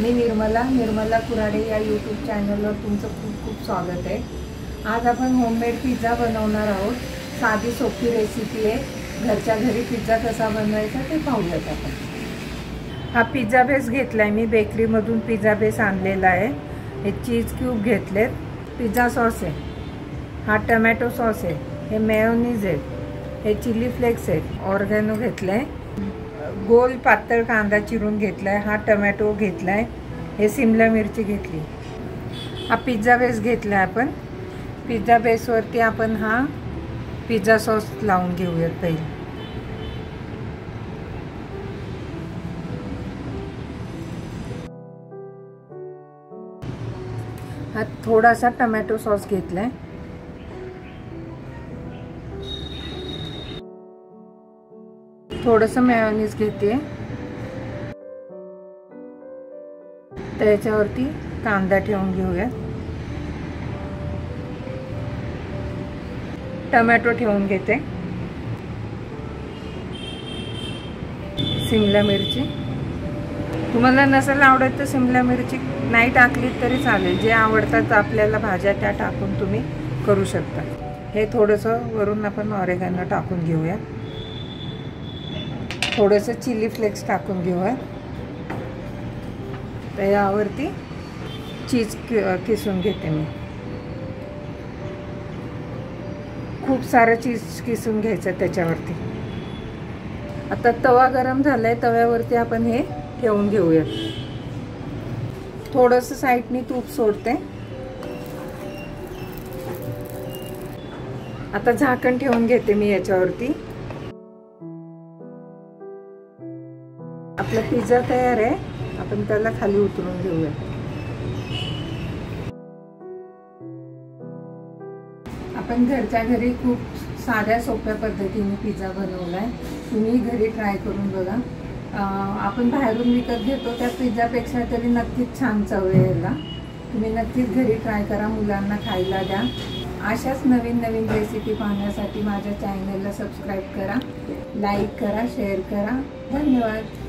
मी निर्मला कुराडे या यूट्यूब चॅनलवर तुमचं खूप खूप स्वागत आहे। आज आपण होममेड पिझ्झा बनवणार आहोत। साधी सोपी रेसिपी आहे। घरच्या घरी पिझ्झा कसा बनवायचा ते पाहूयात आपण। हा पिझ्झा बेस घेतलाय मी बेकरीमधून पिझ्झा बेस आणलेला आहे। हे चीज क्यूब घेतलेत, पिझ्झा सॉस आहे, हा टोमॅटो सॉस आहे, हे मेयोनीज आहे, हे चिली फ्लेक्स आहे, ऑर्गॅनो घेतलाय, गोल पातळ कांदा चिरून घेतलाय, हा टोमॅटो घेतलाय, हे शिमला मिरची घेतली। हा पिझ्झा बेस घेतलाय आपण। पिझ्झा बेसवरती आपण हा पिझ्झा सॉस लावून घेऊयात पहिले। हा थोडासा टोमॅटो सॉस घेतलाय, थोडंसं मेयोनीज घेते, त्याच्यावरती कांदा ठेवून घेऊया, टोमॅटो ठेवून घेते, शिमला मिरची, तुम्हाला नसेल आवडत तर शिमला मिरची नाही टाकली तरी चालेल, जे आवडतात आपल्याला भाज्या त्या टाकून तुम्ही करू शकता। हे थोडंसं वरून आपण ऑरेगॅनो टाकून घेऊया, थोडंसं चिली फ्लेक्स टाकून घेऊया, तर यावरती चीज किसून घेते मी। खूप सारं चीज किसून घ्यायचं त्याच्यावरती। आता तवा गरम झालाय, तव्यावरती आपण हे ठेवून घेऊया। थोडंसं साईडनी तूप सोडते। आता झाकण ठेवून घेते मी याच्यावरती। आपला पिझ्झा तयार आहे, आपण त्याला खाली उतरून घेऊया। आपण घरच्या घरी खूप साध्या सोप्या पद्धतीने पिझ्झा बनवलाय, तुम्ही घरी ट्राय करून बघा। आपण बाहेरून विकत घेतो त्या पिझ्झापेक्षा तरी नक्कीच छान चव आहे याला। तुम्ही नक्कीच घरी ट्राय करा, मुलांना खायला द्या। अशाच नवीन नवीन रेसिपी पाहण्यासाठी माझ्या चॅनलला सबस्क्राईब करा, लाईक करा, शेअर करा। धन्यवाद।